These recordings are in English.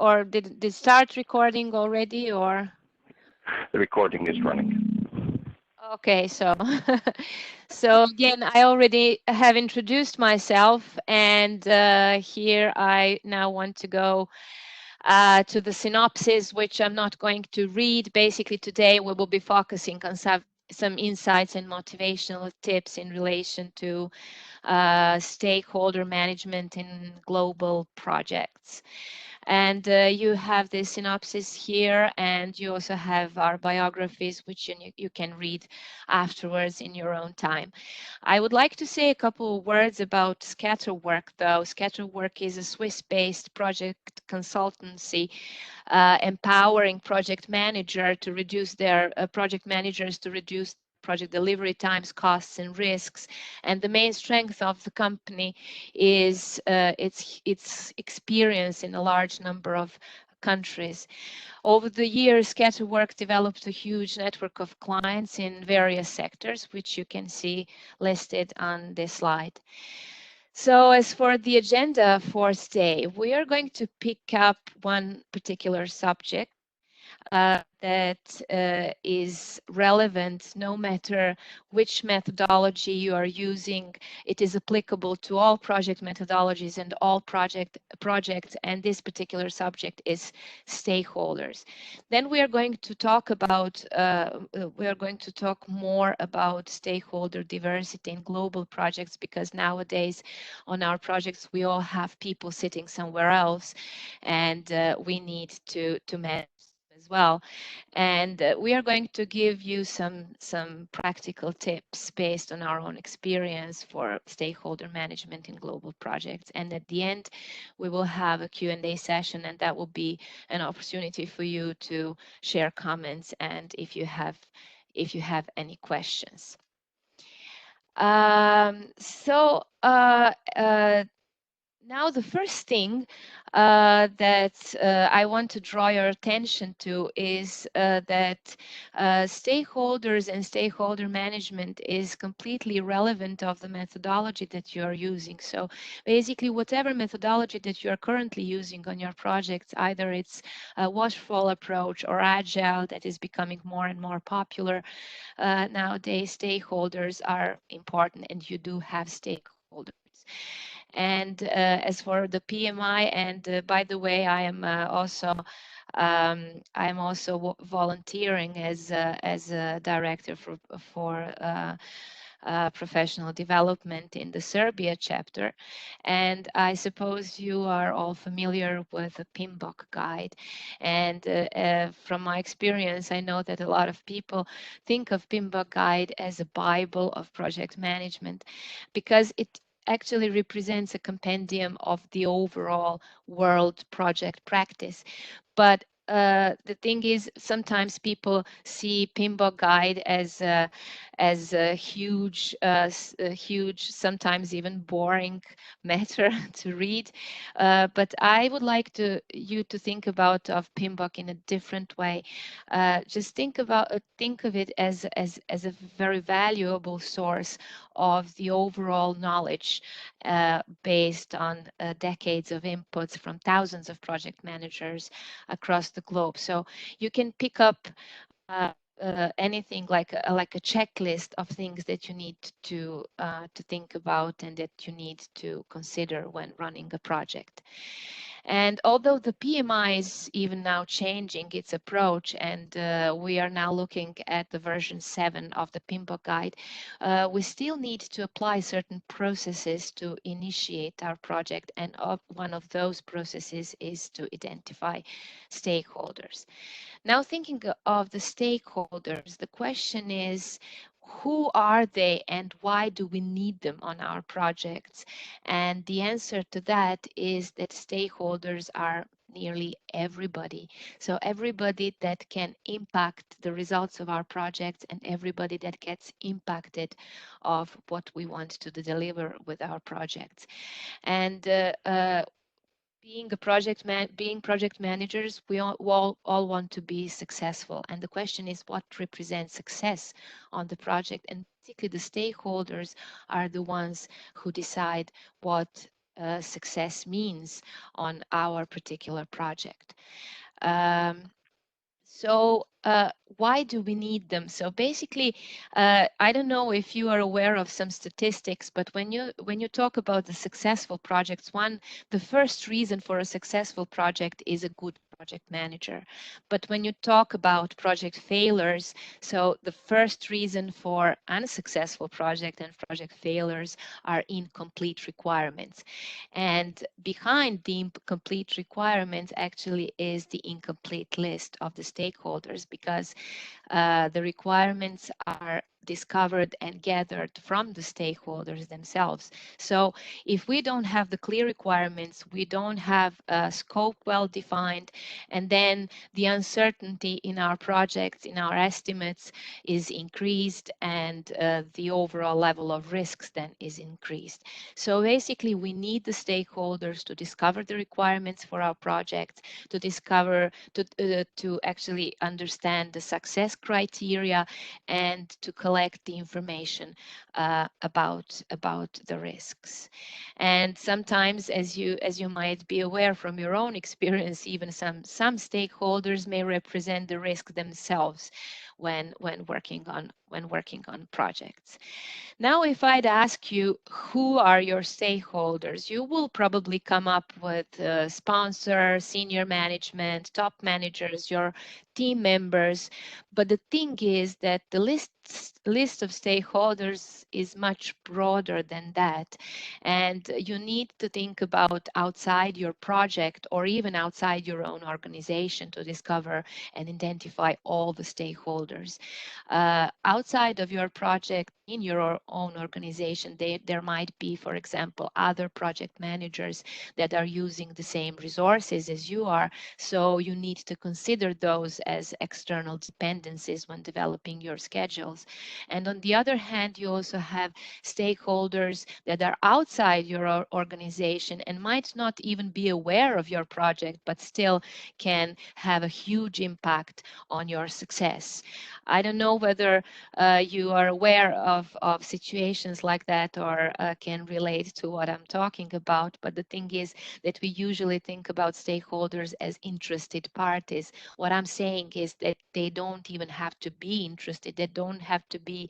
or did start recording already, or? The recording is running. Okay, so so again, I already have introduced myself, and here I now want to go to the synopsis, which I'm not going to read. Basically, today we will be focusing on some insights and motivational tips in relation to stakeholder management in global projects. And you have the synopsis here, and you also have our biographies, which you can read afterwards in your own time. I would like to say a couple of words about Scatterwork, though. Scatterwork is a Swiss-based project consultancy empowering project managers to reduce project delivery times, costs, and risks. And the main strength of the company is its experience in a large number of countries. Over the years, Scatterwork developed a huge network of clients in various sectors, which you can see listed on this slide. So as for the agenda for today, we are going to pick up one particular subject that is relevant no matter which methodology you are using. It is applicable to all project methodologies and all projects, and this particular subject is stakeholders. Then we are going to talk more about stakeholder diversity in global projects, because nowadays on our projects we all have people sitting somewhere else, and we need to manage as well. And we are going to give you some practical tips based on our own experience for stakeholder management in global projects. And at the end, we will have a Q&A session, and that will be an opportunity for you to share comments and if you have any questions. Now, the first thing that I want to draw your attention to is that stakeholders and stakeholder management is completely irrelevant of the methodology that you are using. So basically, whatever methodology that you are currently using on your projects, either it's a waterfall approach or agile that is becoming more and more popular nowadays, stakeholders are important, and you do have stakeholders. And as for the PMI, and by the way, I am also volunteering as a director for professional development in the Serbia chapter. And I suppose you are all familiar with the PMBOK guide. And from my experience, I know that a lot of people think of PMBOK guide as a Bible of project management, because it actually represents a compendium of the overall world project practice. But the thing is, sometimes people see PMBOK guide as a huge, sometimes even boring matter to read. But I would like you to think about PMBOK in a different way. Just think of it as a very valuable source of the overall knowledge based on decades of inputs from thousands of project managers across the globe. So you can pick up anything like a checklist of things that you need to think about and that you need to consider when running a project. And although the PMI is even now changing its approach, and we are now looking at the version 7 of the PMBOK guide, we still need to apply certain processes to initiate our project. And one of those processes is to identify stakeholders. Now, thinking of the stakeholders, the question is, who are they and why do we need them on our projects? And the answer to that is that stakeholders are nearly everybody. So everybody that can impact the results of our projects and everybody that gets impacted of what we want to deliver with our projects. And being project managers, we all want to be successful. And the question is, what represents success on the project? And basically, the stakeholders are the ones who decide what success means on our particular project. Um, so why do we need them? So basically, I don't know if you are aware of some statistics, but when you talk about the successful projects, the first reason for a successful project is a good project manager. But when you talk about project failures, so the first reason for unsuccessful project and project failures are incomplete requirements. And behind the incomplete requirements actually is the incomplete list of the stakeholders, because the requirements are discovered and gathered from the stakeholders themselves. So if we don't have the clear requirements, we don't have a scope well defined, and then the uncertainty in our projects, in our estimates is increased, and the overall level of risks then is increased. So basically we need the stakeholders to discover the requirements for our projects, to discover, to actually understand the success criteria, and to collect the information about the risks. And sometimes, as you might be aware from your own experience, even some stakeholders may represent the risk themselves when working on projects. Now, if I'd ask you, who are your stakeholders, you will probably come up with sponsor, senior management, top managers, your team members. But the thing is that the list of stakeholders is much broader than that. And you need to think about outside your project or even outside your own organization to discover and identify all the stakeholders. Outside of your project, in your own organization, there might be, for example, other project managers that are using the same resources as you are. So you need to consider those as external dependencies when developing your schedules. And on the other hand, you also have stakeholders that are outside your organization and might not even be aware of your project, but still can have a huge impact on your success. I don't know whether you are aware of situations like that, or can relate to what I'm talking about. But the thing is that we usually think about stakeholders as interested parties. What I'm saying is that they don't even have to be interested. They don't have to be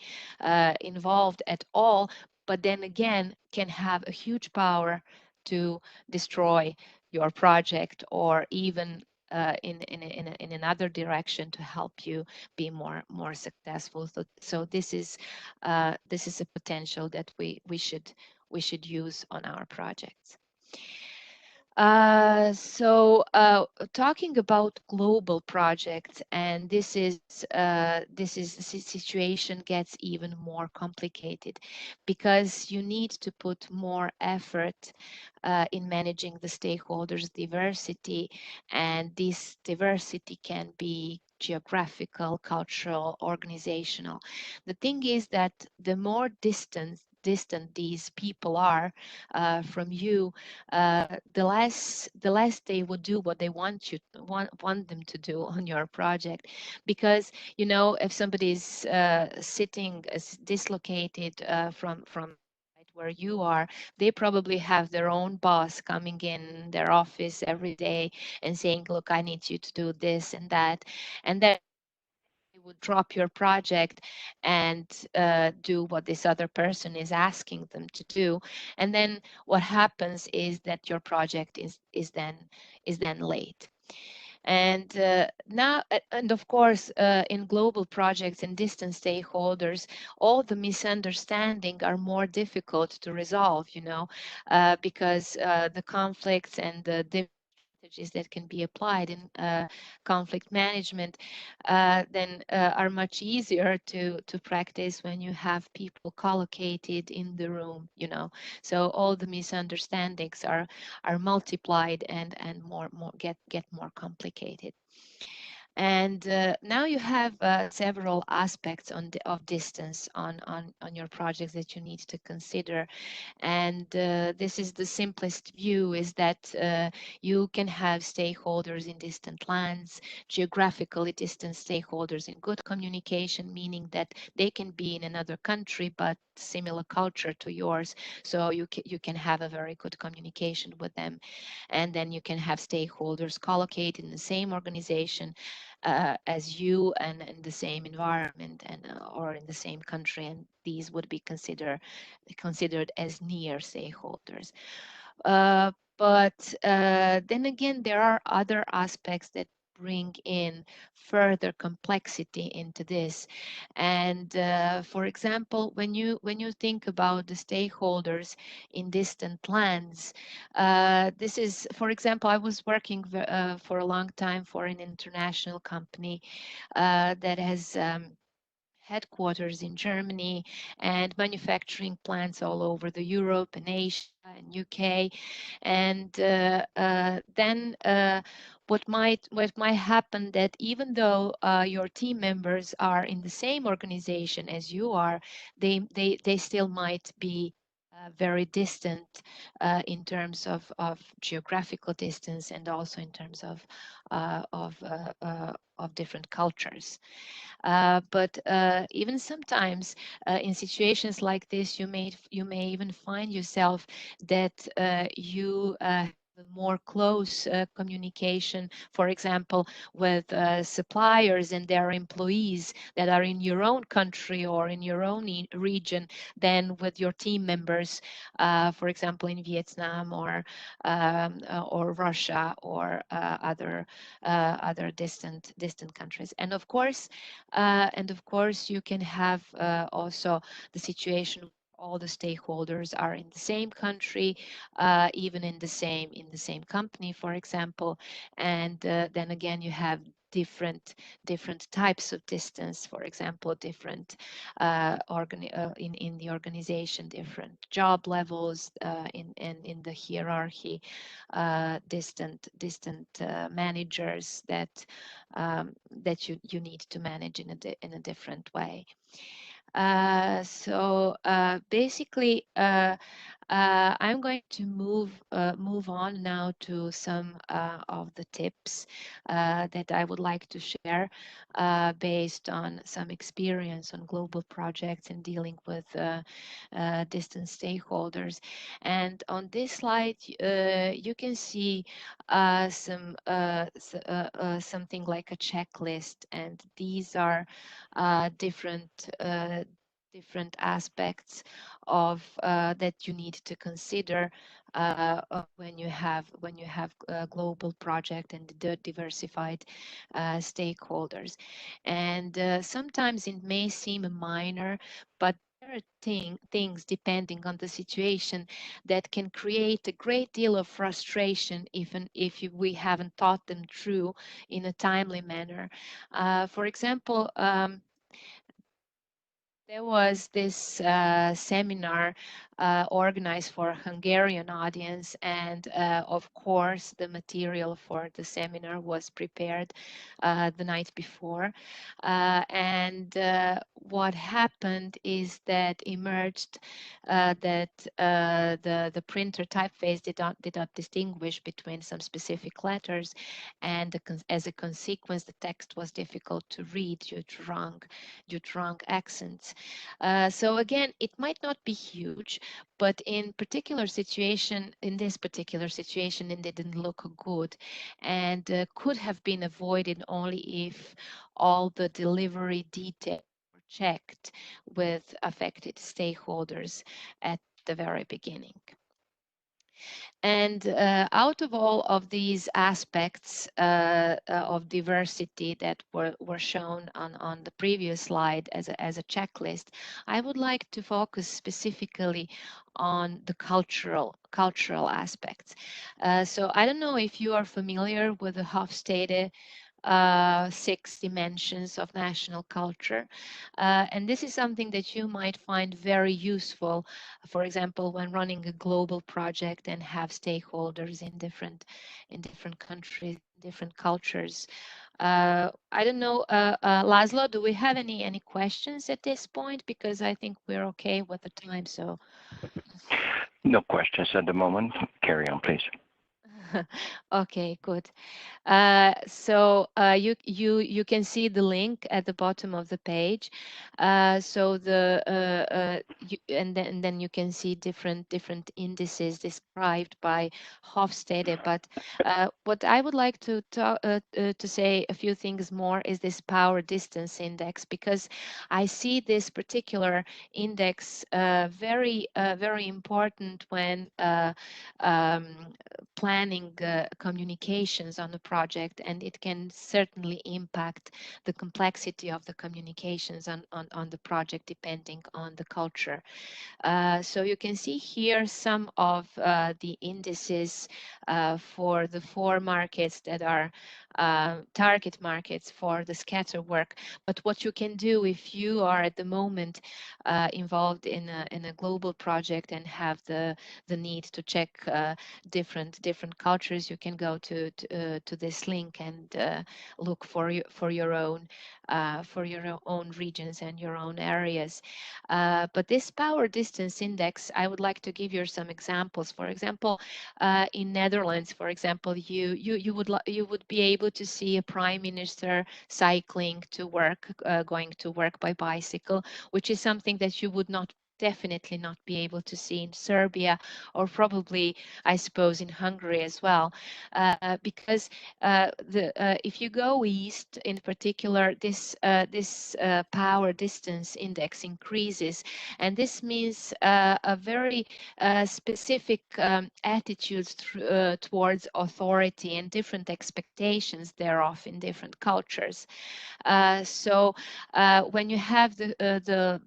involved at all, but then again can have a huge power to destroy your project, or even in another direction to help you be more successful. So this is a potential that we should use on our projects. Talking about global projects, and this is the situation gets even more complicated, because you need to put more effort in managing the stakeholders' diversity, and this diversity can be geographical, cultural, organizational. The thing is that the more distant these people are from you, the less they would do what they want them to do on your project. Because if somebody's sitting as dislocated from where you are, they probably have their own boss coming in their office every day and saying, look, I need you to do this and that. And then they would drop your project and do what this other person is asking them to do. And then what happens is that your project is then late. And and of course, in global projects and distant stakeholders, all the misunderstanding are more difficult to resolve, because the conflicts and the different strategies that can be applied in conflict management then are much easier to practice when you have people collocated in the room. So all the misunderstandings are multiplied and more get more complicated. And now you have several aspects of distance on your projects that you need to consider. And this is the simplest view, is that you can have stakeholders in distant lands, geographically distant stakeholders in good communication, meaning that they can be in another country but similar culture to yours, so you can have a very good communication with them. And then you can have stakeholders collocated in the same organization as you, and in the same environment, and or in the same country, and these would be considered as near stakeholders. Uh, but then again, there are other aspects that bring in further complexity into this. And for example, when you think about the stakeholders in distant lands, this is, for example, I was working for a long time for an international company that has headquarters in Germany and manufacturing plants all over the Europe and Asia and UK. And then what might happen, that even though your team members are in the same organization as you are, they still might be very distant in terms of geographical distance, and also in terms of different cultures. But even sometimes in situations like this, you may even find yourself that you have a more close communication, for example, with suppliers and their employees that are in your own country or in your own region, than with your team members, for example, in Vietnam or Russia, or other distant countries. And of course, you can have also the situation where all the stakeholders are in the same country, even in the same company, for example. And then again, you have different types of distance. For example, different in the organization, different job levels in the hierarchy, distant managers that you need to manage in a different way. So basically, I'm going to move on now to some of the tips that I would like to share based on some experience on global projects and dealing with distant stakeholders. And on this slide, you can see something like a checklist, and these are different aspects of that you need to consider when you have a global project and diversified stakeholders. And sometimes it may seem minor, but there are things, depending on the situation, that can create a great deal of frustration, even if we haven't thought them through in a timely manner. For example, there was this seminar organized for a Hungarian audience, and of course, the material for the seminar was prepared the night before. And what happened is that emerged that the printer typeface did not distinguish between some specific letters, and as a consequence, the text was difficult to read due to wrong accents. So again, it might not be huge, but in this particular situation, it didn't look good, and could have been avoided only if all the delivery details were checked with affected stakeholders at the very beginning. And out of all of these aspects of diversity that were shown on the previous slide as a checklist, I would like to focus specifically on the cultural aspects. So I don't know if you are familiar with the Hofstede 6 dimensions of national culture. And this is something that you might find very useful, for example, when running a global project and have stakeholders in different countries, different cultures. I don't know, Laszlo, do we have any questions at this point? Because I think we're okay with the time. So No questions at the moment. Carry on, please. okay, good. You can see the link at the bottom of the page. And then you can see different indices described by Hofstede. But what I would like to say a few things more is this power distance index, because I see this particular index very important when um, planning communications on a project, and it can certainly impact the complexity of the communications on the project depending on the culture. So you can see here some of the indices for the 4 markets that are target markets for the scatter work. But what you can do if you are at the moment involved in a global project and have the need to check different cultures, you can go to this link and look for your own regions and your own areas. But this power distance index, I would like to give you some examples. For example, in Netherlands, for example, you would be able to see a prime minister cycling to work, going to work by bicycle, which is something that you would not definitely not be able to see in Serbia, or probably, I suppose, in Hungary as well, because if you go east, in particular, this power distance index increases, and this means a very specific attitudes towards authority and different expectations thereof in different cultures. When you have the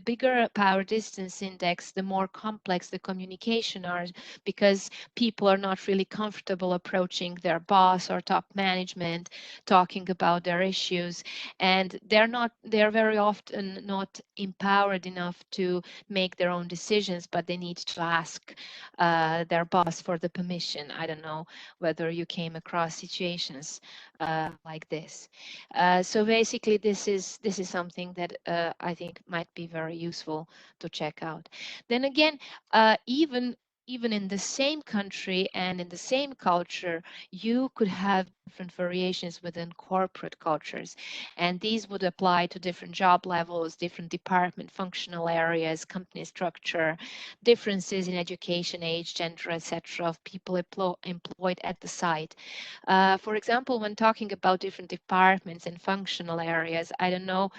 bigger power distance index, the more complex the communication are, because people are not really comfortable approaching their boss or top management, talking about their issues, and they're very often not empowered enough to make their own decisions, but they need to ask their boss for the permission. I don't know whether you came across situations like this. So basically, this is something that I think might be very useful to check out. Then again, even in the same country and in the same culture, you could have different variations within corporate cultures, and these would apply to different job levels, different department functional areas, company structure, differences in education, age, gender, etc., of people employed at the site. For example, when talking about different departments and functional areas, I don't know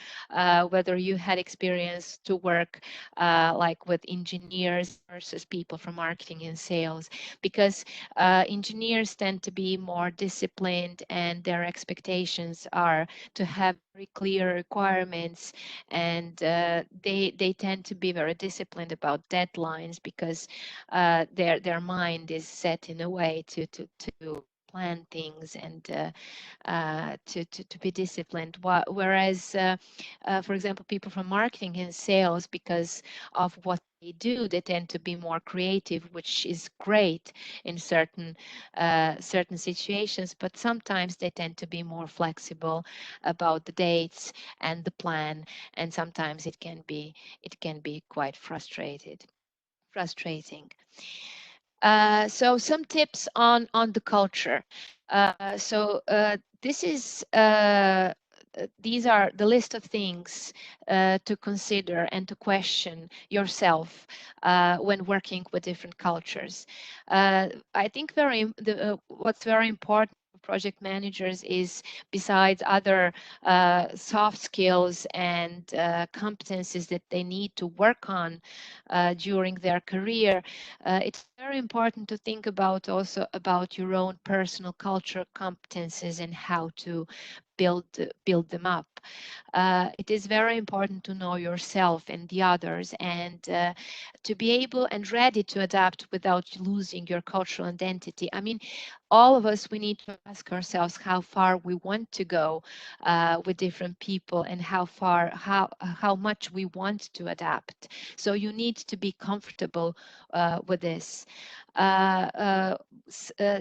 whether you had experience to work like with engineers versus people from marketing and sales, because engineers tend to be more disciplined, and their expectations are to have very clear requirements, and they tend to be very disciplined about deadlines, because their mind is set in a way to plan things and to be disciplined. Whereas, for example, people from marketing and sales, because of what they do, they tend to be more creative, which is great in certain situations. But sometimes they tend to be more flexible about the dates and the plan, and sometimes it can be quite frustrating. So some tips on the culture. This is these are the list of things to consider and to question yourself when working with different cultures. I think what's very important for project managers is, besides other soft skills and competencies that they need to work on during their career, it's very important to think about also about your own personal cultural competences and how to build them up. It is very important to know yourself and the others, and to be able and ready to adapt without losing your cultural identity. I mean, all of us, we need to ask ourselves how far we want to go with different people, and how much we want to adapt. So you need to be comfortable with this.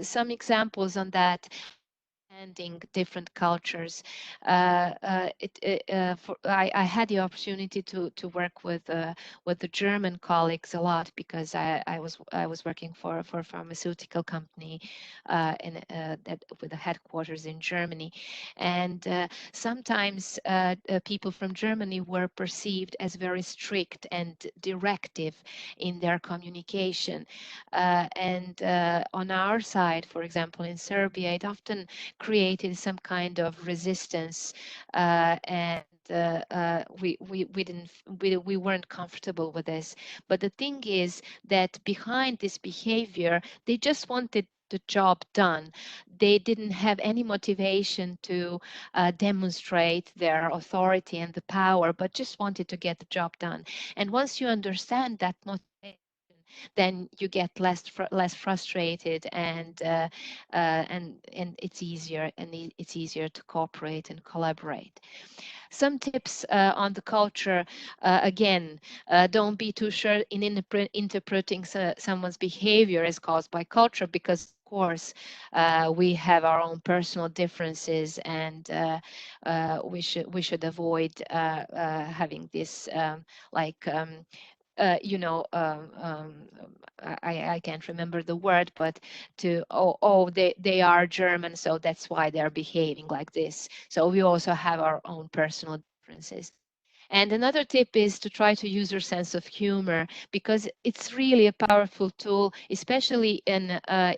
Some examples on that: understanding different cultures. I had the opportunity to work with the German colleagues a lot, because I was working for a pharmaceutical company that with the headquarters in Germany, and sometimes people from Germany were perceived as very strict and directive in their communication, and on our side, for example, in Serbia, it often created some kind of resistance, and we weren't comfortable with this. But the thing is that behind this behavior, they just wanted the job done. They didn't have any motivation to demonstrate their authority and the power, but just wanted to get the job done. And once you understand that motivation, then you get less frustrated, and it's easier, it's easier to cooperate and collaborate. Some tips on the culture. Again, don't be too sure in interpreting someone's behavior as caused by culture, because of course we have our own personal differences, and we should avoid having this like I can't remember the word, but they are German, so that's why they're behaving like this. So we also have our own personal differences. And another tip is to try to use your sense of humor, because it's really a powerful tool, especially in a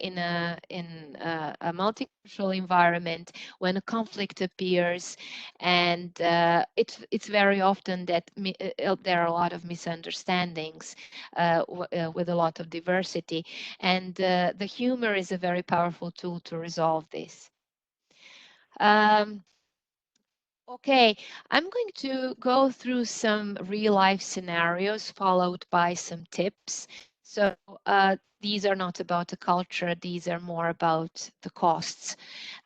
multicultural environment when a conflict appears, and it's very often that there are a lot of misunderstandings with a lot of diversity, and the humor is a very powerful tool to resolve this. Um, Okay, I'm going to go through some real life scenarios followed by some tips. So these are not about the culture, these are more about the costs.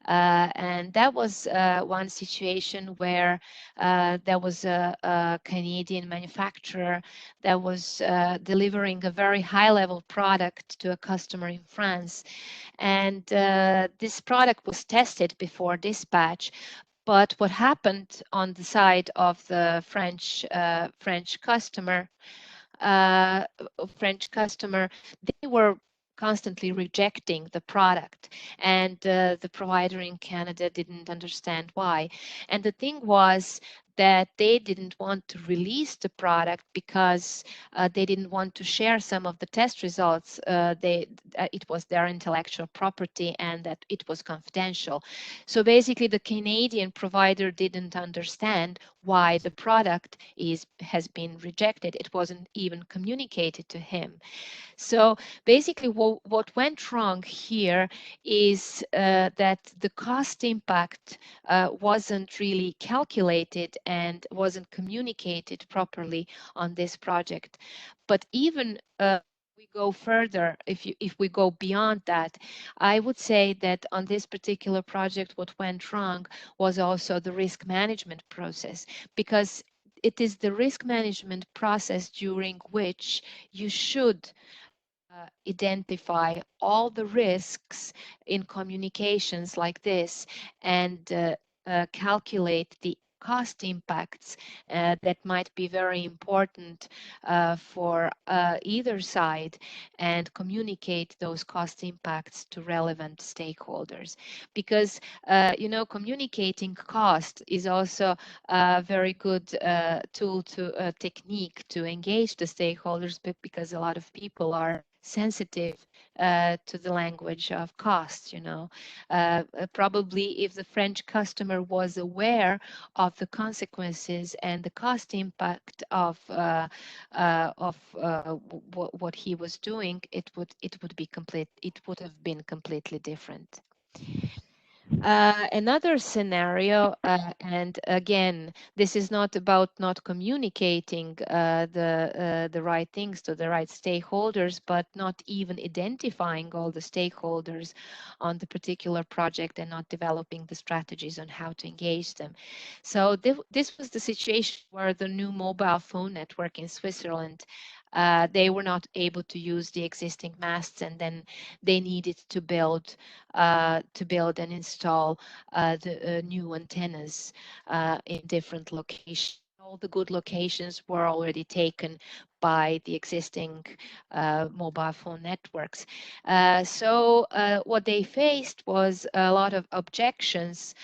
And that was one situation where there was a Canadian manufacturer that was delivering a very high level product to a customer in France. And this product was tested before dispatch, but what happened on the side of the French customer, uh, they were constantly rejecting the product, and the provider in Canada didn't understand why. And the thing was that they didn't want to release the product because they didn't want to share some of the test results. It was their intellectual property, and that it was confidential. So basically, the Canadian provider didn't understand why the product has been rejected. It wasn't even communicated to him. So basically, what went wrong here is that the cost impact wasn't really calculated and wasn't communicated properly on this project. But even we go further, if we go beyond that, I would say that on this particular project, what went wrong was also the risk management process, because it is the risk management process during which you should identify all the risks in communications like this, and calculate the cost impacts that might be very important for either side, and communicate those cost impacts to relevant stakeholders. Because communicating cost is also a very good tool to technique to engage the stakeholders, because a lot of people are sensitive to the language of cost. Probably if the French customer was aware of the consequences and the cost impact of what he was doing, it would have been completely different. Another scenario, and again, this is not about not communicating the right things to the right stakeholders, but not even identifying all the stakeholders on the particular project and not developing the strategies on how to engage them. So this was the situation where the new mobile phone network in Switzerland, they were not able to use the existing masts, and then they needed to build and install the new antennas in different locations. All the good locations were already taken by the existing mobile phone networks. So what they faced was a lot of objections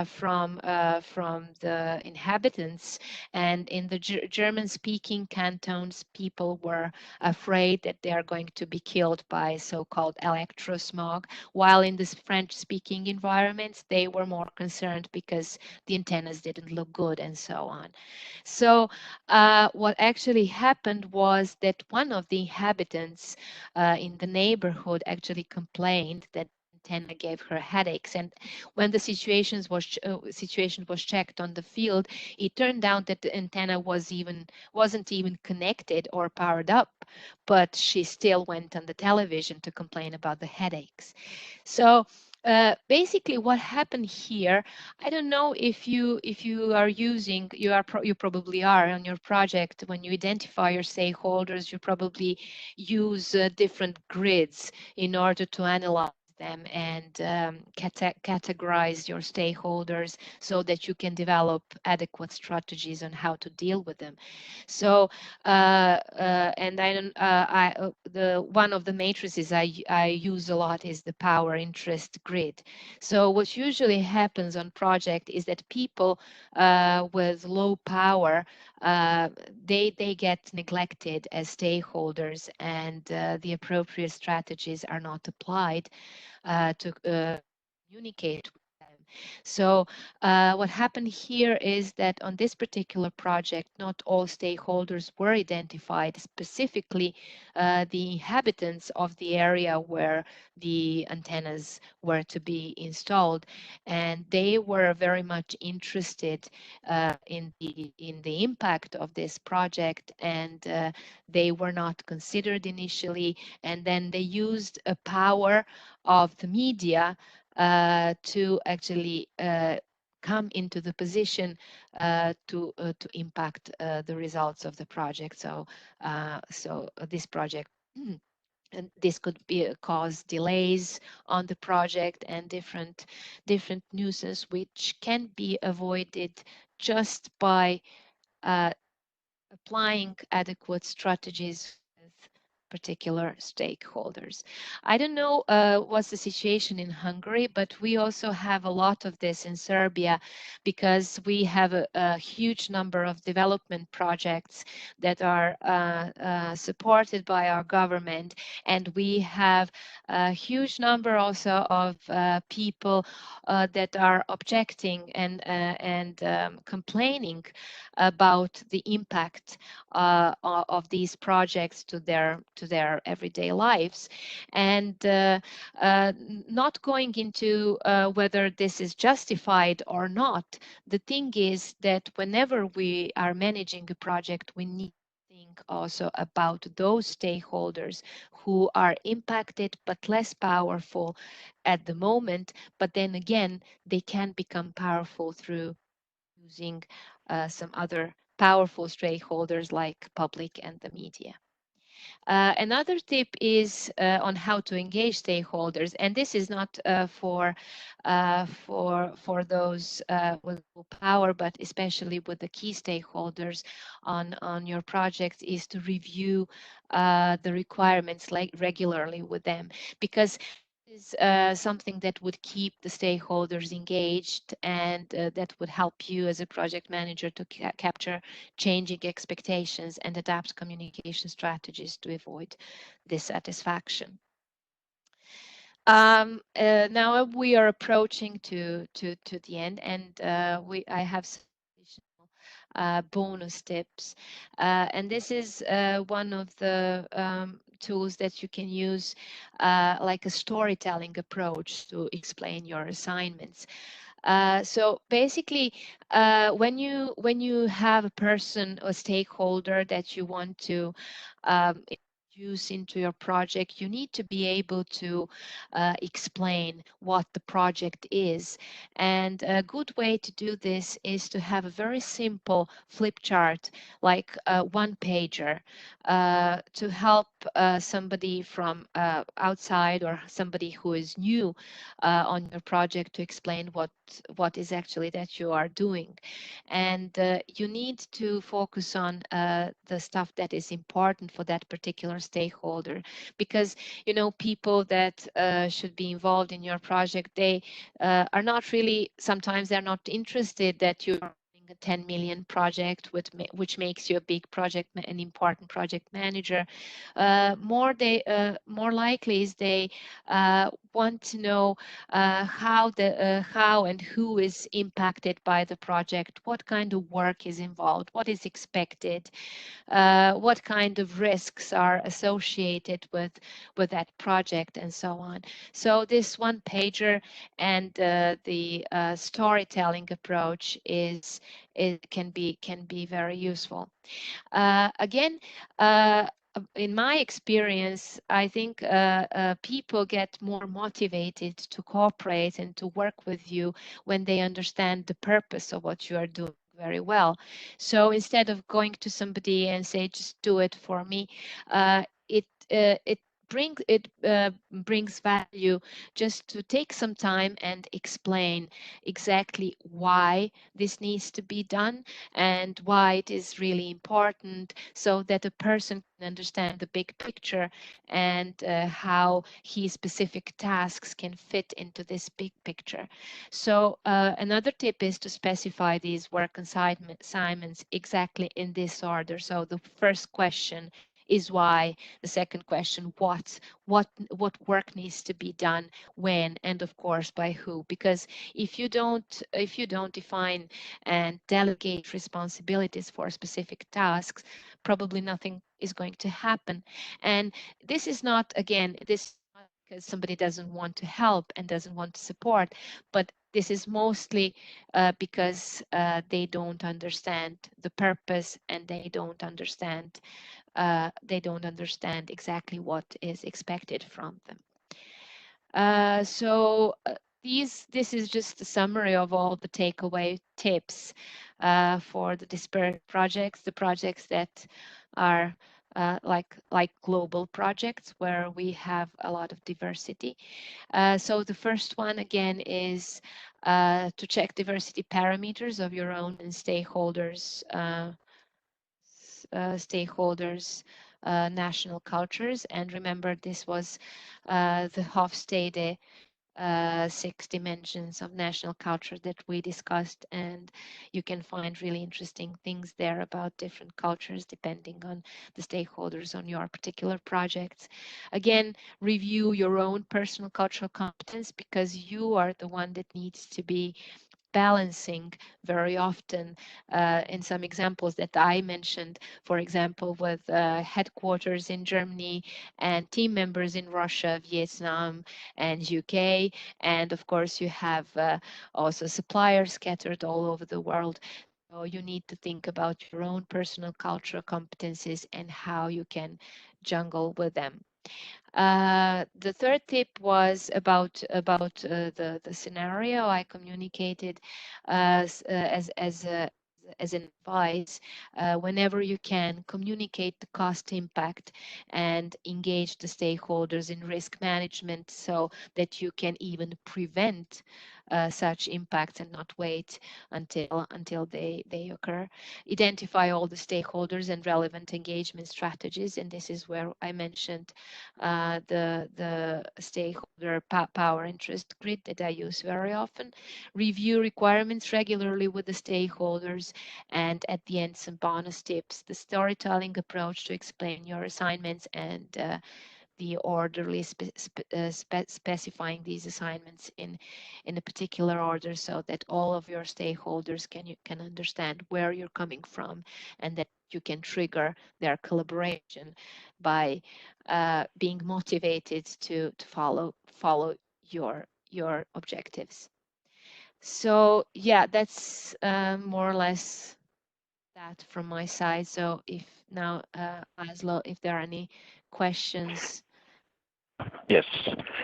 from the inhabitants, and in the German-speaking cantons, people were afraid that they are going to be killed by so-called electrosmog, while in the French-speaking environments, they were more concerned because the antennas didn't look good and so on. So what actually happened was that one of the inhabitants in the neighborhood actually complained that antenna gave her headaches, and when the situation was checked on the field, it turned out that the antenna wasn't even connected or powered up, but she still went on the television to complain about the headaches. So basically what happened here, I don't know if you are using, you probably are on your project. When you identify your stakeholders, you probably use different grids in order to analyze them and categorize your stakeholders so that you can develop adequate strategies on how to deal with them. So and I don't the one of the matrices I use a lot is the power interest grid. So what usually happens on project is that people with low power, uh, they get neglected as stakeholders, and the appropriate strategies are not applied to communicate with them. So what happened here is that on this particular project, not all stakeholders were identified, specifically the inhabitants of the area where the antennas were to be installed, and they were very much interested in the impact of this project, and they were not considered initially, and then they used a power of the media to actually come into the position to impact the results of the project. So this project. And this could be cause delays on the project and different nuisance which can be avoided just by uh, applying adequate strategies with particular stakeholders. I don't know what's the situation in Hungary, but we also have a lot of this in Serbia because we have a huge number of development projects that are supported by our government, and we have a huge number also of people that are objecting and complaining about the impact of these projects to their everyday lives, and not going into whether this is justified or not. The thing is that whenever we are managing a project, we need to think also about those stakeholders who are impacted but less powerful at the moment, but then again they can become powerful through using some other powerful stakeholders like public and the media. Another tip is on how to engage stakeholders, and this is not for those with power, but especially with the key stakeholders on your project, is to review the requirements like regularly with them, because is something that would keep the stakeholders engaged, and that would help you as a project manager to capture changing expectations and adapt communication strategies to avoid dissatisfaction. Now we are approaching to the end, and I have some additional bonus tips, and this is one of the tools that you can use, like a storytelling approach to explain your assignments. So basically, when you have a person or stakeholder that you want to introduce into your project, you need to be able to explain what the project is. And a good way to do this is to have a very simple flip chart, like a one pager, to help somebody from outside or somebody who is new on your project to explain what is actually that you are doing. And you need to focus on the stuff that is important for that particular stakeholder, because people that should be involved in your project, they are not really, sometimes they're not interested that you're running a 10 million project, which makes you a big project, an important project manager. More likely is they want to know how and who is impacted by the project, what kind of work is involved, what is expected, what kind of risks are associated with that project, and so on. So this one pager and the storytelling approach can be very useful. Again, in my experience, I think people get more motivated to cooperate and to work with you when they understand the purpose of what you are doing very well. So instead of going to somebody and say, just do it for me, it brings value just to take some time and explain exactly why this needs to be done and why it is really important, so that a person can understand the big picture and how his specific tasks can fit into this big picture. So another tip is to specify these work assignments exactly in this order. So the first question is why, the second question what work needs to be done, when, and of course by who. Because if you don't define and delegate responsibilities for specific tasks, probably nothing is going to happen. And this is not, again, this is not because somebody doesn't want to help and doesn't want to support, but this is mostly because they don't understand the purpose, and they don't understand exactly what is expected from them. So this is just a summary of all the takeaway tips for the disparate projects, the projects that are like global projects where we have a lot of diversity. So the first one again is to check diversity parameters of your own and stakeholders' national cultures. And remember, this was the Hofstede 6 dimensions of national culture that we discussed, and you can find really interesting things there about different cultures depending on the stakeholders on your particular projects. Again, review your own personal cultural competence, because you are the one that needs to be balancing very often. In some examples that I mentioned, for example, with headquarters in Germany and team members in Russia, Vietnam, and UK, and of course you have also suppliers scattered all over the world. So you need to think about your own personal cultural competencies and how you can jungle with them. The third tip was about the scenario I communicated as an advice. Whenever you can, communicate the cost impact and engage the stakeholders in risk management, so that you can even prevent such impacts and not wait until they occur. Identify all the stakeholders and relevant engagement strategies, and this is where I mentioned the stakeholder power interest grid that I use very often. Review requirements regularly with the stakeholders, and at the end, some bonus tips: the storytelling approach to explain your assignments, and the orderly specifying these assignments in a particular order, so that all of your stakeholders can understand where you're coming from, and that you can trigger their collaboration by being motivated to follow your objectives. So yeah, that's more or less that from my side. So if now, Laszlo, if there are any questions. Yes.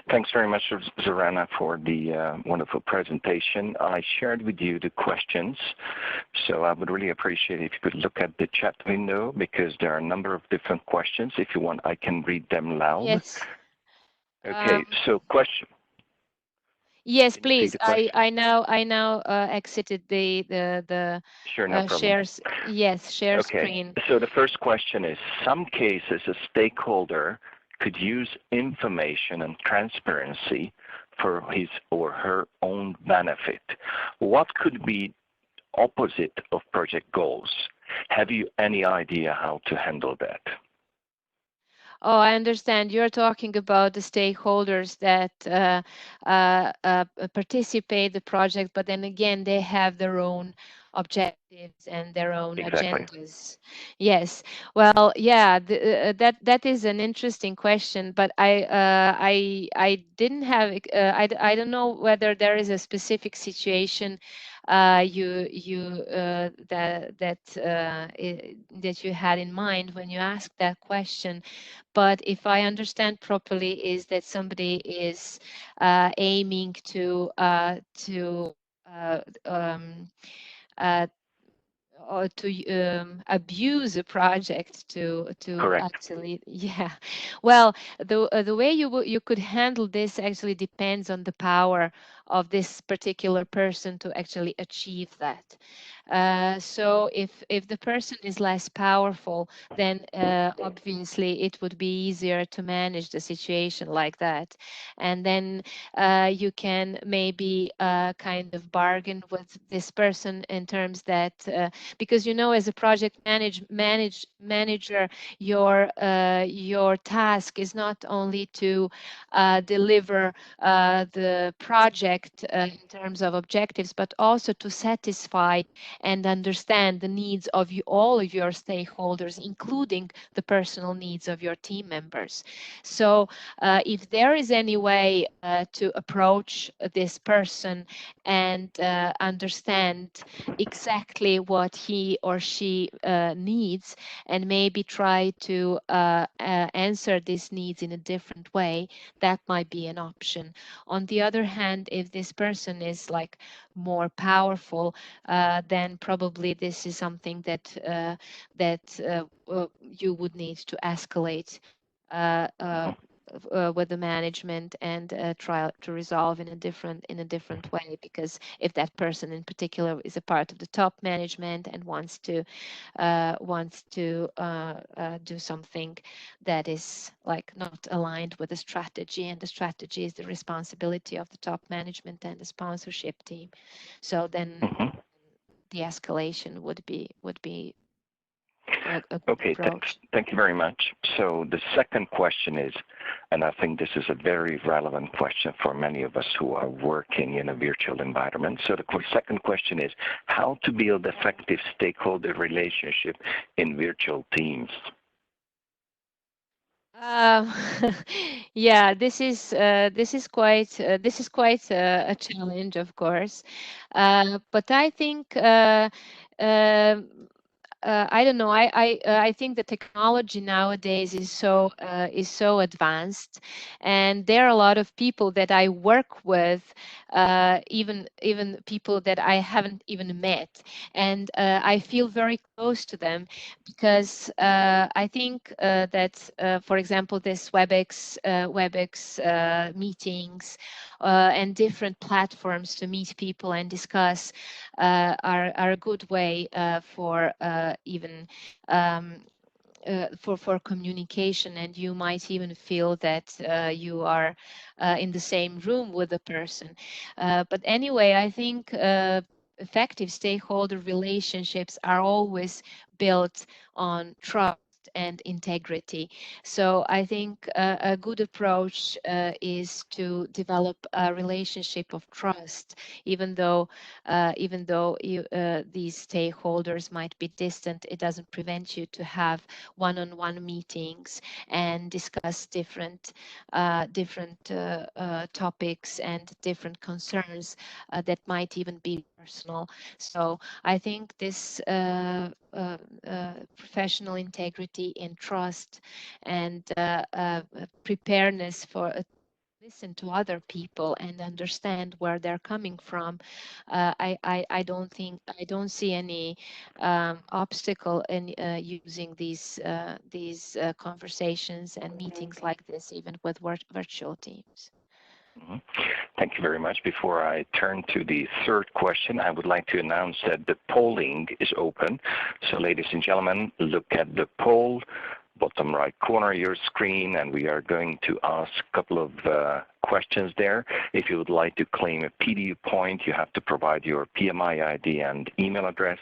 Thanks very much, Zorana, for the wonderful presentation. I shared with you the questions, so I would really appreciate if you could look at the chat window because there are a number of different questions. If you want, I can read them loud. Yes. Okay, so question. Yes, Can you see please. the question? I now exited the Sure, no problem. shares. Yes, share Okay, screen. so the first question is, some cases a stakeholder could use information and transparency for his or her own benefit. What could be opposite of project goals? Have you any idea how to handle that? Oh, I understand. You're talking about the stakeholders that participate the project, but then again, they have their own objectives and their own Exactly. agendas. Yes. Well, yeah, that is an interesting question, but I didn't have I don't know whether there is a specific situation that you had in mind when you asked that question. But if I understand properly, is that somebody is aiming uh, um, uh, or to abuse a project to Correct. actually yeah. Well, the way you could handle this actually depends on the power of this particular person to actually achieve that. So if the person is less powerful, then obviously it would be easier to manage the situation like that. And then you can maybe kind of bargain with this person in terms that because as a project manager, your task is not only to deliver the project in terms of objectives, but also to satisfy and understand the needs of all of your stakeholders, including the personal needs of your team members. So if there is any way to approach this person and understand exactly what he or she needs, and maybe try to answer these needs in a different way, that might be an option. On the other hand, if this person is like more powerful, then probably this is something that you would need to escalate uh, uh, with the management and try to resolve in a different way, because if that person in particular is a part of the top management and wants to do something that is like not aligned with the strategy, and the strategy is the responsibility of the top management and the sponsorship team, so then Mm-hmm. the escalation would be a good Okay, thanks. approach. Thank you very much. So the second question is, and I think this is a very relevant question for many of us who are working in a virtual environment. So the second question is, how to build effective stakeholder relationship in virtual teams? Um, yeah, this is quite a challenge, of course, but I think I don't know. I think the technology nowadays is so advanced, and there are a lot of people that I work with, even people that I haven't even met, and I feel very close to them because I think that, for example, this WebEx meetings and different platforms to meet people and discuss are a good way for even for communication, and you might even feel that you are in the same room with the person. But anyway, I think effective stakeholder relationships are always built on trust and integrity. So I think a good approach is to develop a relationship of trust, these stakeholders might be distant. It doesn't prevent you to have one-on-one meetings and discuss different topics and different concerns that might even be personal. So I think this professional integrity and trust and preparedness for listen to other people and understand where they're coming from. I don't see any obstacle in using these conversations and meetings like this, even with virtual teams. Mhm. Thank you very much. Before I turn to the third question, I would like to announce that the polling is open. So ladies and gentlemen, look at the poll, bottom right corner of your screen, and we are going to ask a couple of questions there. If you would like to claim a PDU point, you have to provide your PMI ID and email address.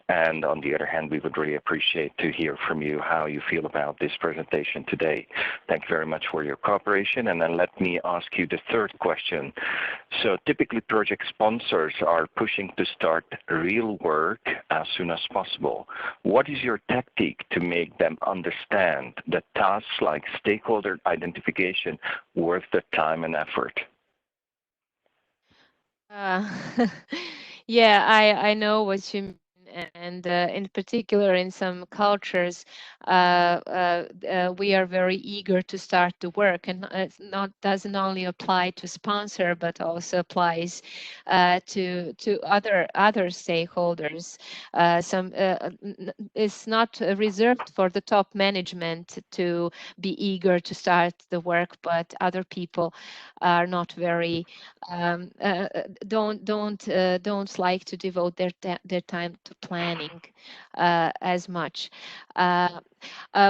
And on the other hand, we would really appreciate to hear from you how you feel about this presentation today. Thank you very much for your cooperation. And then let me ask you the third question. So typically project sponsors are pushing to start real work as soon as possible. What is your tactic to make them understand that tasks like stakeholder identification worth the time and effort? Uh, yeah, I know what you mean, and in particular, in some cultures, we are very eager to start the work, and it's not doesn't only apply to sponsor, but also applies to other stakeholders. It's not reserved for the top management to be eager to start the work, but other people are not very don't like to devote their time to planning as much. Uh,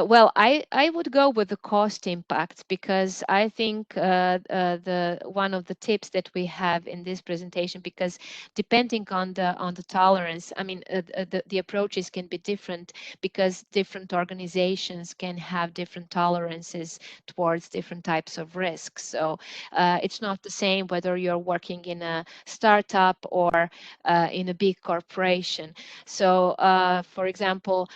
well, I would go with the cost impact because I think the one of the tips that we have in this presentation, because depending on the tolerance, I mean the approaches can be different because different organizations can have different tolerances towards different types of risks. So it's not the same whether you're working in a startup or in a big corporation. So, for example,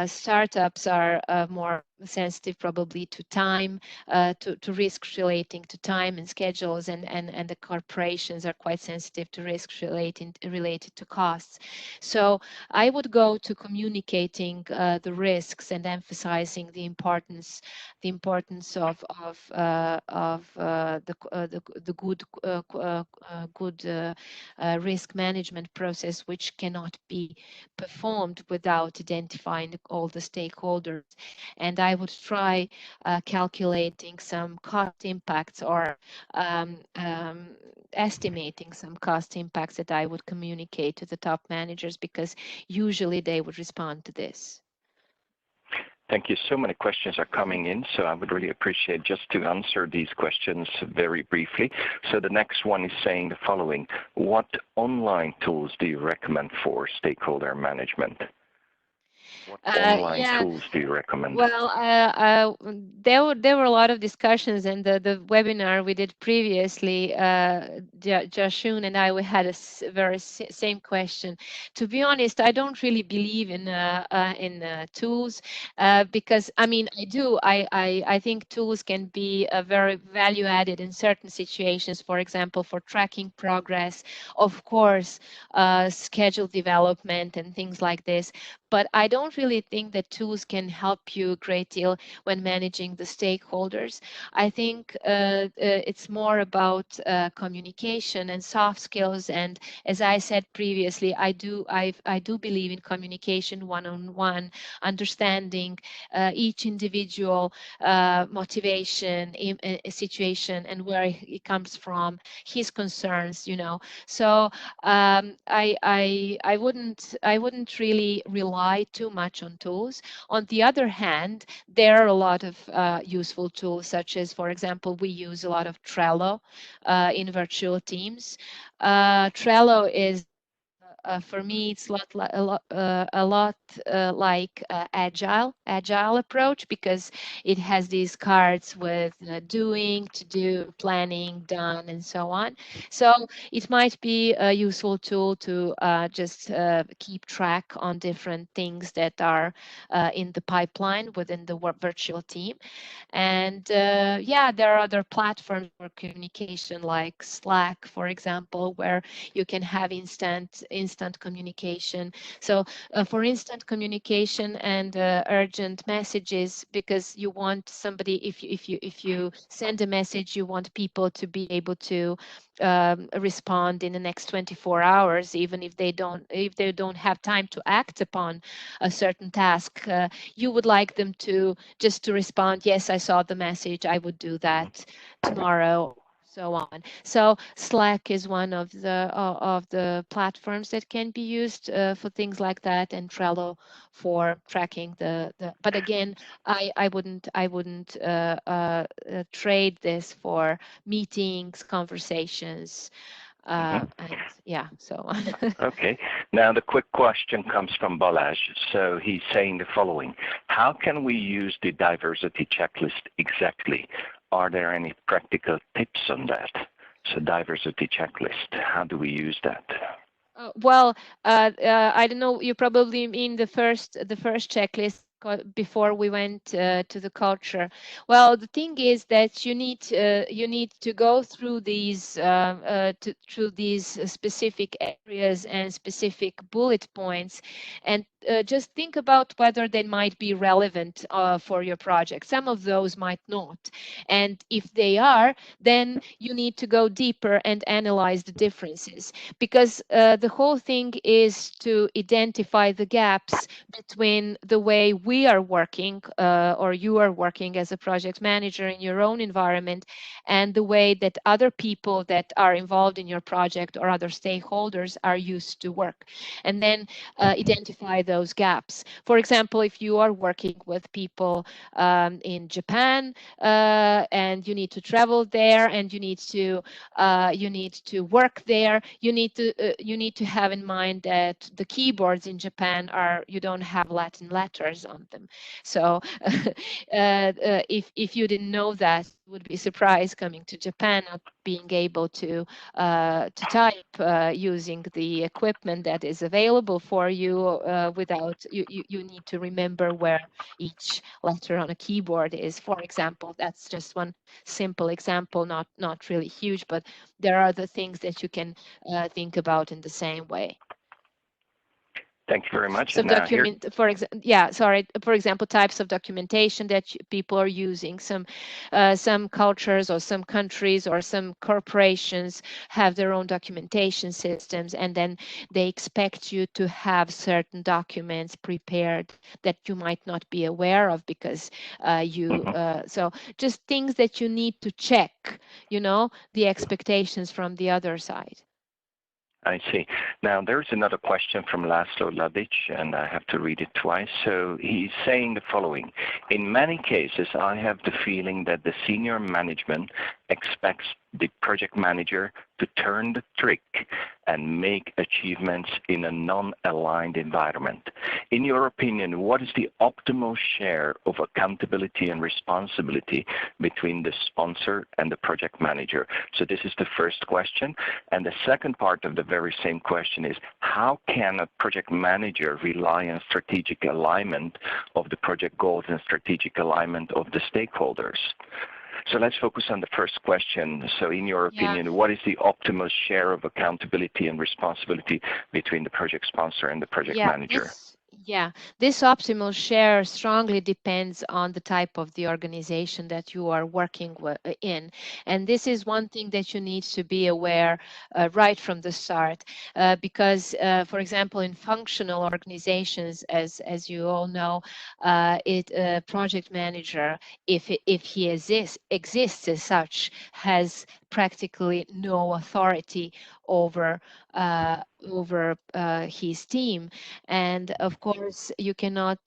startups are more sensitive probably to time, to risks relating to time and schedules, and the corporations are quite sensitive to risks related to costs. So I would go to communicating the risks and emphasizing the importance of the good risk management process, which cannot be performed without identifying all the stakeholders. And I would try calculating some cost impacts or estimating some cost impacts that I would communicate to the top managers, because usually they would respond to this. Thank you. So many questions are coming in, so I would really appreciate just to answer these questions very briefly. So the next one is saying the following: what online tools do you recommend for stakeholder management? What online Yeah, tools do you recommend? well, there were a lot of discussions in the webinar we did previously. Jashun and I, we had a same question. To be honest, I don't really believe in tools because I mean I do. I think tools can be very value added in certain situations. For example, for tracking progress, of course, schedule development and things like this. But I don't really think that tools can help you a great deal when managing the stakeholders. I think it's more about communication and soft skills. And as I said previously, I do believe in communication one-on-one, understanding each individual motivation, situation, and where he comes from, his concerns. So I wouldn't really rely too much on tools. On the other hand, there are a lot of useful tools, such as, for example, we use a lot of Trello in virtual teams. Trello is for me, it's a lot like agile approach, because it has these cards with doing, to do, planning, done, and so on. So it might be a useful tool to just keep track on different things that are in the pipeline within the virtual team. And yeah, there are other platforms for communication like Slack, for example, where you can have instant communication. So for instant communication and urgent messages, because you want somebody, if you send a message, you want people to be able to respond in the next 24 hours, even if they don't have time to act upon a certain task. You would like them to just to respond, yes, I saw the message, I would do that tomorrow, so on. So Slack is one of the platforms that can be used for things like that, and Trello for tracking the. But again, I wouldn't trade this for meetings, conversations, Mhm. and yeah, so on. Okay. Now the quick question comes from Balazs. So he's saying the following: how can we use the diversity checklist exactly? Are there any practical tips on that? So diversity checklist, how do we use that? Well, I don't know. You probably mean the first checklist before we went to the culture. Well, the thing is that you need to go through through these specific areas and specific bullet points, and just think about whether they might be relevant for your project. Some of those might not, and if they are, then you need to go deeper and analyze the differences, because the whole thing is to identify the gaps between the way we are working, or you are working as a project manager in your own environment, and the way that other people that are involved in your project or other stakeholders are used to work, and then identify those gaps. For example, if you are working with people in Japan, and you need to travel there, and you need to work there, you need to have in mind that the keyboards in Japan are, you don't have Latin letters on them. So if you didn't know that, you would be surprised coming to Japan not being able to type using the equipment that is available for you, without you need to remember where each letter on a keyboard is, for example. That's just one simple example, not really huge, but there are other things that you can think about in the same way. Thank you very much. So And now here, for example, types of documentation that people are using. Some cultures or some countries or some corporations have their own documentation systems, and then they expect you to have certain documents prepared that you might not be aware of, because so just things that you need to check, the expectations from the other side. I see. Now, there's another question from Laszlo Ladic, and I have to read it twice. So he's saying the following: in many cases, I have the feeling that the senior management expects the project manager to turn the trick and make achievements in a non-aligned environment. In your opinion, what is the optimal share of accountability and responsibility between the sponsor and the project manager? So this is the first question. And the second part of the very same question is, how can a project manager rely on strategic alignment of the project goals and strategic alignment of the stakeholders? So let's focus on the first question. So in your opinion, what is the optimal share of accountability and responsibility between the project sponsor and the project Yeah, manager? this optimal share strongly depends on the type of the organization that you are working in. And this is one thing that you need to be aware right from the start, because, for example, in functional organizations, as you all know, project manager, if he exists as such, has practically no authority over his team. And of course, you cannot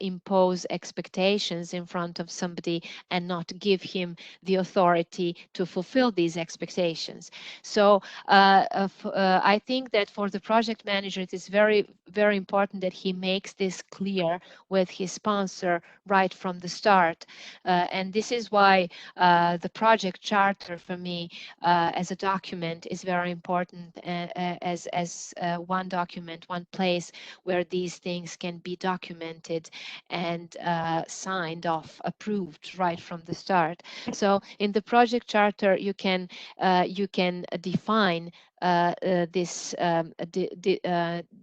impose expectations in front of somebody and not give him the authority to fulfill these expectations. So I think that for the project manager, it is very, very important that he makes this clear with his sponsor right from the start. And this is why the project charter for me as a document is very important, as one document, one place where these things can be documented and signed off, approved right from the start. So in the project charter, you can define this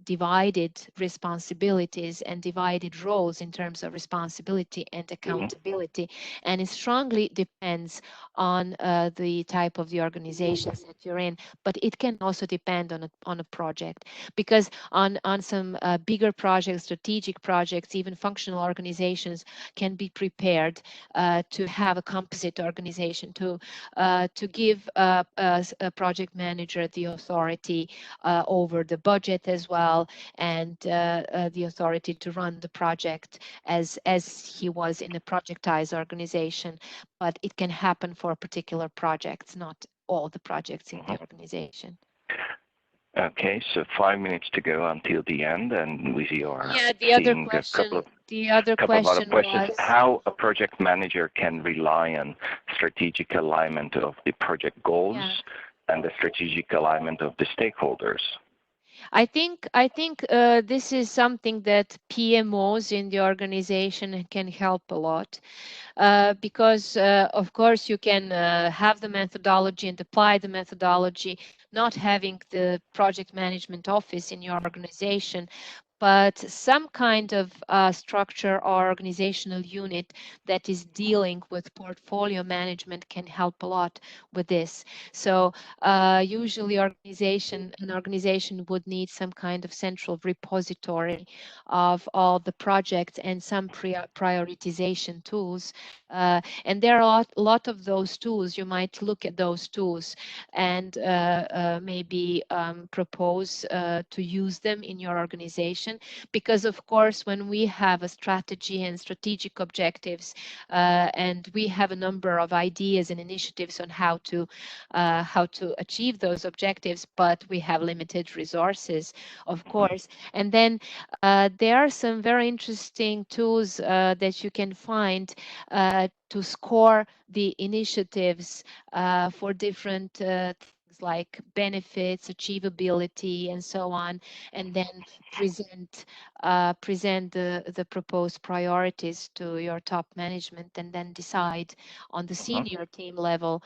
divided responsibilities and divided roles in terms of responsibility and accountability. And it strongly depends on the type of the organizations that you're in, but it can also depend on a project, because on some bigger projects, strategic projects, even functional organizations can be prepared to have a composite organization, to give a project manager the authority over the budget as well, and the authority to run the project as he was in a projectized organization. But it can happen for particular projects, not all the projects in the organization. Okay, so 5 minutes to go until the end, and we are the other seeing question, a couple of other questions. was How a project manager can rely on strategic alignment of the project goals and the strategic alignment of the stakeholders. I think this is something that PMOs in the organization can help a lot. Because of course you can have the methodology and apply the methodology, not having the project management office in your organization, but some kind of structure or organizational unit that is dealing with portfolio management can help a lot with this. So usually an organization would need some kind of central repository of all the projects and some prioritization tools. And there are a lot of those tools. You might look at those tools and maybe propose to use them in your organization. Because of course, when we have a strategy and strategic objectives, and we have a number of ideas and initiatives on how to achieve those objectives, but we have limited resources, of course. And then there are some very interesting tools that you can find to score the initiatives for different things like benefits, achievability, and so on, and then present the proposed priorities to your top management, and then decide on the senior team level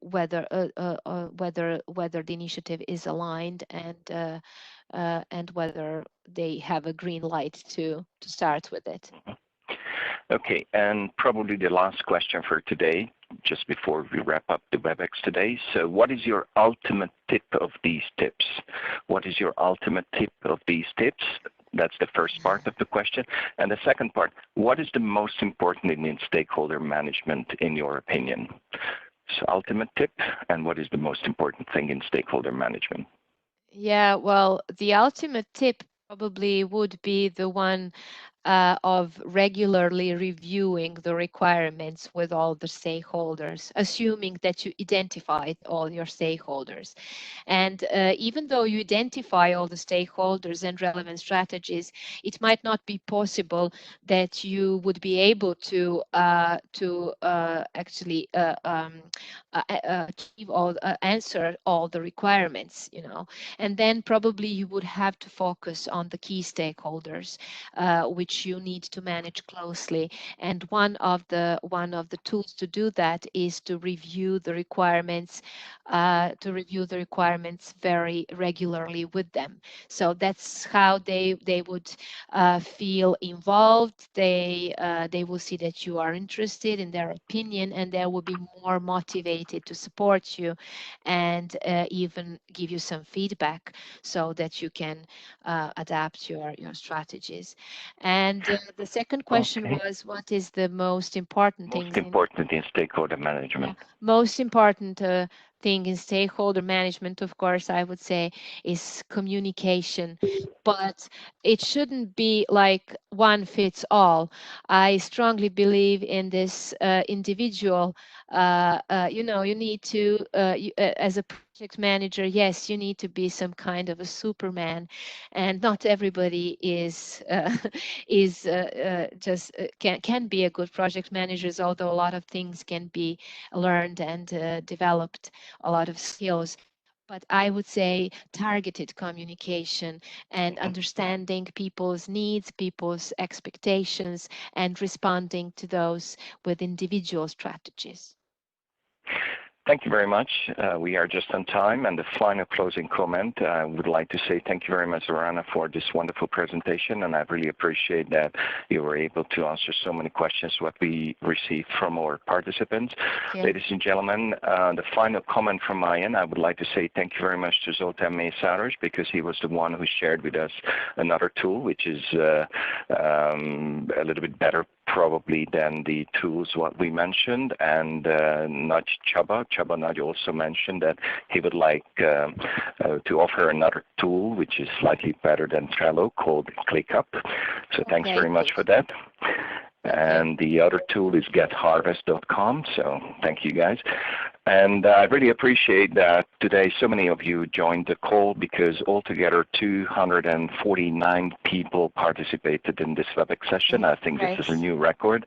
whether the initiative is aligned, and whether they have a green light to start with it. Okay, and probably the last question for today, just before we wrap up the WebEx today. So what is your ultimate tip of these tips? What is your ultimate tip of these tips? That's the first part of the question. And the second part, what is the most important in stakeholder management in your opinion? So ultimate tip, and what is the most important thing in stakeholder management? Yeah, well, the ultimate tip probably would be the one of regularly reviewing the requirements with all the stakeholders, assuming that you identified all your stakeholders. And even though you identify all the stakeholders and relevant strategies, it might not be possible that you would be able to actually achieve all, answer all the requirements, and then probably you would have to focus on the key stakeholders, which you need to manage closely. And one of the tools to do that is to review the requirements, very regularly with them. So that's how they would feel involved. They will see that you are interested in their opinion, and they will be more motivated to support you, and even give you some feedback so that you can adapt your strategies. And the second question Okay. was, what is the most important Most things in important in stakeholder yeah, management. most important thing in stakeholder management, of course, I would say, is communication. But it shouldn't be like one fits all. I strongly believe in this individual. You need to, as a project manager, yes, you need to be some kind of a Superman, and not everybody is is just can be a good project managers. Although a lot of things can be learned and developed, a lot of skills. But I would say targeted communication and Mhm. understanding people's needs, people's expectations, and responding to those with individual strategies. Thank you very much. We are just on time. And the final closing comment, I would like to say thank you very much, Zorana, for this wonderful presentation. And I really appreciate that you were able to answer so many questions what we received from our participants. Yeah. Ladies and gentlemen, the final comment from my end, I would like to say thank you very much to Zoltán Mészáros, because he was the one who shared with us another tool, which is a little bit better probably than the tools what we mentioned, and Nudge Csaba. Csaba Nudge also mentioned that he would like to offer another tool which is slightly better than Trello called ClickUp. So thanks Okay, very much good. for that. Thank you. And the other tool is getharvest.com. So thank you guys. And I really appreciate that today so many of you joined the call, because altogether 249 people participated in this WebEx session. I think this is a new record.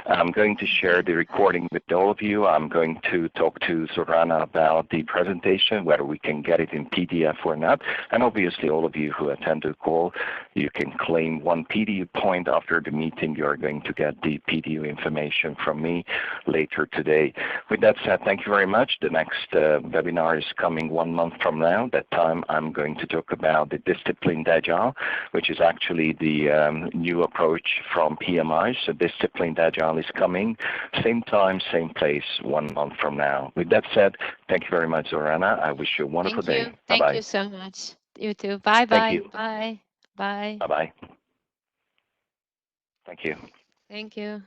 I'm going to share the recording with all of you. I'm going to talk to Zorana about the presentation, whether we can get it in PDF or not. And obviously all of you who attend the call, you can claim one PDU point after the meeting. You're going to get the PDU information from me later today. With that said, thank you very much. The next webinar is coming 1 month from now. That time I'm going to talk about the disciplined agile, which is actually the new approach from PMI. So disciplined agile is coming. Same time, same place, 1 month from now. With that said, thank you very much, Zorana. I wish you a wonderful day. Thank Bye-bye. you so much. You too. Thank Bye-bye. you. Bye. Bye. Bye-bye. Thank you. Thank you.